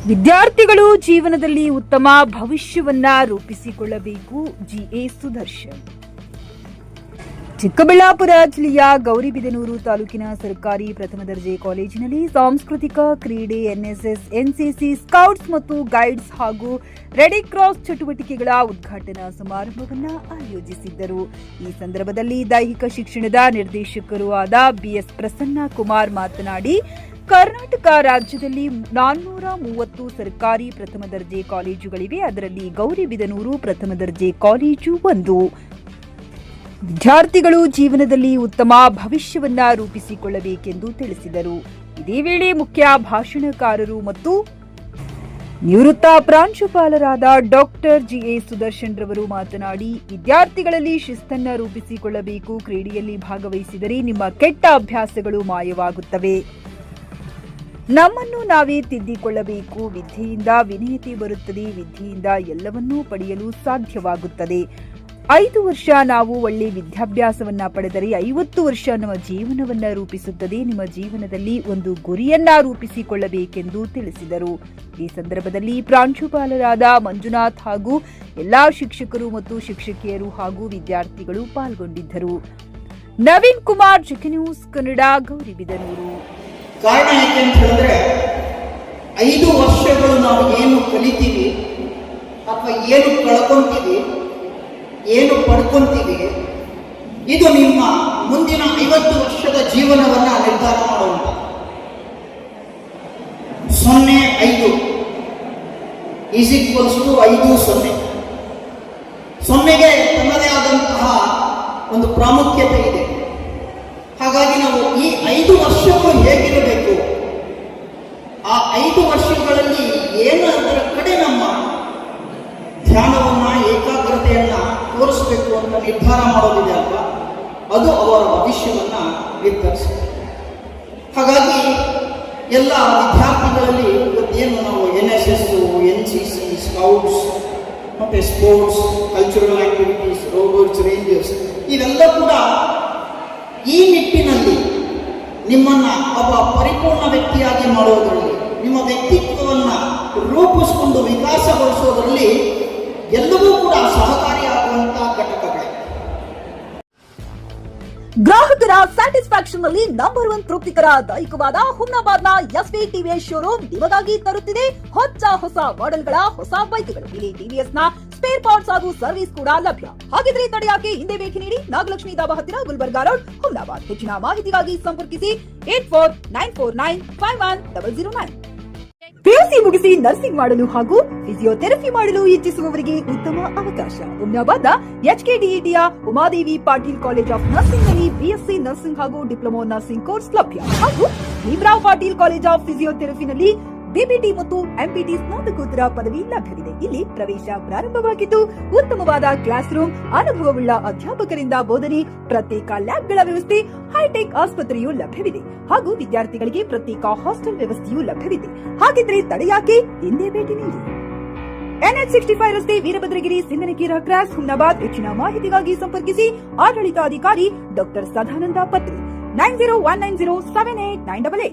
ವಿದ್ಯಾರ್ಥಿಗಳು ಜೀವನದಲ್ಲಿ ಉತ್ತಮ ಭವಿಷ್ಯವನ್ನ ರೂಪಿಸಿಕೊಳ್ಳಬೇಕು. ಜಿಎ ಸುದರ್ಶನ್. ಚಿಕ್ಕಬಳ್ಳಾಪುರ ಜಿಲ್ಲೆಯ ಗೌರಿಬಿದನೂರು ತಾಲೂಕಿನ ಸರ್ಕಾರಿ ಪ್ರಥಮ ದರ್ಜೆ ಕಾಲೇಜಿನಲ್ಲಿ ಸಾಂಸ್ಕೃತಿಕ ಕ್ರೀಡೆ, ಎನ್ಎಸ್ಎಸ್, ಎನ್ಸಿಸಿ, ಸ್ಕೌಟ್ಸ್ ಮತ್ತು ಗೈಡ್ಸ್ ಹಾಗೂ ರೆಡ್ ಕ್ರಾಸ್ ಚಟುವಟಿಕೆಗಳ ಉದ್ಘಾಟನಾ ಸಮಾರಂಭವನ್ನು ಆಯೋಜಿಸಿದ್ದರು. ಈ ಸಂದರ್ಭದಲ್ಲಿ ದೈಹಿಕ ಶಿಕ್ಷಣದ ನಿರ್ದೇಶಕರೂ ಆದ ಬಿಎಸ್ ಪ್ರಸನ್ನ ಕುಮಾರ್ ಮಾತನಾಡಿ, ಕರ್ನಾಟಕ ರಾಜ್ಯದಲ್ಲಿ 430 ಸರ್ಕಾರಿ ಪ್ರಥಮ ದರ್ಜೆ ಕಾಲೇಜುಗಳಿವೆ. ಅದರಲ್ಲಿ ಗೌರಿಬಿದನೂರು ಪ್ರಥಮ ದರ್ಜೆ ಕಾಲೇಜು ಒಂದು. ವಿದ್ಯಾರ್ಥಿಗಳು ಜೀವನದಲ್ಲಿ ಉತ್ತಮ ಭವಿಷ್ಯವನ್ನ ರೂಪಿಸಿಕೊಳ್ಳಬೇಕೆಂದು ತಿಳಿಸಿದರು. ಇದೇ ವೇಳೆ ಮುಖ್ಯ ಭಾಷಣಕಾರರು ಮತ್ತು ನಿವೃತ್ತ ಪ್ರಾಂಶುಪಾಲರಾದ ಡಾಕ್ಟರ್ ಜಿಎ ಸುದರ್ಶನ್ ರವರು ಮಾತನಾಡಿ, ವಿದ್ಯಾರ್ಥಿಗಳಲ್ಲಿ ಶಿಸ್ತನ್ನ ರೂಪಿಸಿಕೊಳ್ಳಬೇಕು. ಕ್ರೀಡೆಯಲ್ಲಿ ಭಾಗವಹಿಸಿದರೆ ನಿಮ್ಮ ಕೆಟ್ಟ ಅಭ್ಯಾಸಗಳು ಮಾಯವಾಗುತ್ತವೆ. ನಮ್ಮನ್ನು ನಾವೇ ತಿದ್ದಿಕೊಳ್ಳಬೇಕು. ವಿದ್ಯೆಯಿಂದ ವಿನಯತೆ ಬರುತ್ತದೆ. ವಿದ್ಯೆಯಿಂದ ಎಲ್ಲವನ್ನೂ ಪಡೆಯಲು ಸಾಧ್ಯವಾಗುತ್ತದೆ. 5 ವರ್ಷ ನಾವು ಒಳ್ಳೆ ವಿದ್ಯಾಭ್ಯಾಸವನ್ನ ಪಡೆದರೆ 50 ವರ್ಷ ನಮ್ಮ ಜೀವನವನ್ನ ರೂಪಿಸುತ್ತದೆ. ನಿಮ್ಮ ಜೀವನದಲ್ಲಿ ಒಂದು ಗುರಿಯನ್ನ ರೂಪಿಸಿಕೊಳ್ಳಬೇಕೆಂದು ತಿಳಿಸಿದರು. ಈ ಸಂದರ್ಭದಲ್ಲಿ ಪ್ರಾಂಶುಪಾಲರಾದ ಮಂಜುನಾಥ್ ಹಾಗೂ ಎಲ್ಲಾ ಶಿಕ್ಷಕರು ಮತ್ತು ಶಿಕ್ಷಕಿಯರು ಹಾಗೂ ವಿದ್ಯಾರ್ಥಿಗಳು ಪಾಲ್ಗೊಂಡಿದ್ದರು. Naveen Kumar, GK news Kannada, Gauribidanur. ಕಾರಣ ಯಾಕೆ ಅಂತ ಹೇಳಿದ್ರೆ, 5 ವರ್ಷಗಳು ನಾವು ಏನು ಕಲಿತೀವಿ ಅಥವಾ ಏನು ಕಳ್ಕೊಂತೀವಿ, ಏನು ಪಡ್ಕೊಂತೀವಿ, ಇದು ನಿಮ್ಮ ಮುಂದಿನ 50 ವರ್ಷದ ಜೀವನವನ್ನ ನಿರ್ಧಾರ ಮಾಡುವಂತ. 0-5 5-0. 0ಗೆ ತನ್ನದೇ ಆದಂತಹ ಒಂದು ಪ್ರಾಮುಖ್ಯತೆ ಇದೆ. ಹಾಗಾಗಿ ನಾವು ಈ 5 ವರ್ಷಗಳು ಹೇಗಿರಬೇಕು, ಆ 5 ವರ್ಷಗಳಲ್ಲಿ ಏನಾದರ ಕಡೆ ನಮ್ಮ ಧ್ಯಾನವನ್ನ, ಏಕಾಗ್ರತೆಯನ್ನ ತೋರಿಸಬೇಕು ಅಂತ ನಿರ್ಧಾರ ಮಾಡೋದಿದೆ ಅಲ್ವಾ, ಅದು ಅವರ ಭವಿಷ್ಯವನ್ನ ನಿರ್ಧರಿಸುತ್ತೆ. ಹಾಗಾಗಿ ಎಲ್ಲ ವಿದ್ಯಾರ್ಥಿಗಳಲ್ಲಿ ಇವತ್ತೇನು ನಾವು NSS, NCC, ಸ್ಕೌಟ್ಸ್ ಮತ್ತೆ sports, cultural activities, robots, rangers ಇವೆಲ್ಲ ಕೂಡ ಈ ನಿಟ್ಟಿನಲ್ಲಿ ನಿಮ್ಮನ್ನ ಒಬ್ಬ ಪರಿಪೂರ್ಣ ವ್ಯಕ್ತಿಯಾಗಿ ಮಾಡುವುದರಲ್ಲಿ, ನಿಮ್ಮ ವ್ಯಕ್ತಿತ್ವವನ್ನ ರೂಪಿಸಿಕೊಂಡು ವಿಕಾಸಗೊಳಿಸುವುದರಲ್ಲಿ ಎಲ್ಲವೂ ಕೂಡ ಸಹಕಾರಿಯಾಗುವಂತಹ ಘಟಕಗಳೇ. ಗ್ರಾಹಕರ ಸ್ಯಾಟಿಸ್ಫ್ಯಾಕ್ಷನ್ ನಲ್ಲಿ ನಂಬರ್ 1 ತೃಪ್ತಿಕರ ದೈಹಿಕವಾದ ಹುಮ್ನಾಬಾದ್ನ ಎಸ್ವಿ ಟಿವಿಎಸ್ ಶೋರೂಮ್ ನಿಮಗಾಗಿ ತರುತ್ತಿದೆ ಹೊಸ ಮಾಡೆಲ್ಗಳ ಹೊಸ ಬೈಕ್ಗಳು. ಇಲ್ಲಿ ಟಿವಿಎಸ್ ನ ಸ್ಪೇರ್ ಪಾರ್ಟ್ಸ್ ಹಾಗೂ ಸರ್ವಿಸ್ ಕೂಡ ಲಭ್ಯ. ಹಾಗಿದ್ರೆ ತಡೆಯಾಕೆ ಹಿಂದೆ ಭೇಟಿ ನೀಡಿ. ನಾಗಲಕ್ಷ್ಮಿ ಧಾಬಾ ಹತ್ತಿರ, ಗುಲ್ಬರ್ಗಾ ರೋಡ್, ಹುಮ್ನಾಬಾದ್. ಹೆಚ್ಚಿನ ಮಾಹಿತಿಗಾಗಿ ಸಂಪರ್ಕಿಸಿ 8494951009. ಪಿಯುಸಿ ಮುಗಿಸಿ ನರ್ಸಿಂಗ್ ಮಾಡಲು ಹಾಗೂ ಫಿಸಿಯೋಥೆರಪಿ ಮಾಡಲು ಇಚ್ಛಿಸುವವರಿಗೆ ಉತ್ತಮ ಅವಕಾಶ. ಹುಮ್ನಾಬಾದ್ನ HKDETಯ Umadevi Patil college of nursing ನಲ್ಲಿ ಬಿಎಸ್ಸಿ ನರ್ಸಿಂಗ್ ಹಾಗೂ ಡಿಪ್ಲೊಮಾ ನರ್ಸಿಂಗ್ ಕೋರ್ಸ್ ಲಭ್ಯ. ಹಾಗೂ ಭೀಮರಾವ್ ಪಾಟೀಲ್ ಕಾಲೇಜ್ ಆಫ್ ಫಿಸಿಯೋಥೆರಪಿನಲ್ಲಿ ಬಿಪಿಟಿ ಮತ್ತು ಎಂಪಿಟಿ ಸ್ನಾತಕೋತ್ತರ ಪದವಿ ಲಭ್ಯವಿದೆ. ಇಲ್ಲಿ ಪ್ರವೇಶ ಪ್ರಾರಂಭವಾಗಿದ್ದು ಉತ್ತಮವಾದ ಕ್ಲಾಸ್ ರೂಮ್, ಅನುಭವವುಳ್ಳ ಅಧ್ಯಾಪಕರಿಂದ ಬೋಧನೆ, ಪ್ರತ್ಯೇಕ ಲ್ಯಾಬ್ಗಳ ವ್ಯವಸ್ಥೆ, ಹೈಟೆಕ್ ಆಸ್ಪತ್ರೆಯೂ ಲಭ್ಯವಿದೆ. ಹಾಗೂ ವಿದ್ಯಾರ್ಥಿಗಳಿಗೆ ಪ್ರತ್ಯೇಕ ಹಾಸ್ಟೆಲ್ ವ್ಯವಸ್ಥೆಯೂ ಲಭ್ಯವಿದೆ. ಹಾಗಿದ್ರೆ ತಡೆಯಾಕೆ, ಹಿಂದೆ ಭೇಟಿ ನೀಡಿ. NH65 ರಸ್ತೆ, ವೀರಭದ್ರಗಿರಿ, ಸಿಂಧನಕೀರ ಕ್ರಾಸ್, ಹುಮ್ನಾಬಾದ್. ಹೆಚ್ಚಿನ ಮಾಹಿತಿಗಾಗಿ ಸಂಪರ್ಕಿಸಿ ಆಡಳಿತಾಧಿಕಾರಿ ಡಾಕ್ಟರ್ ಸದಾನಂದ ಪತ್ರಿ 9019078988.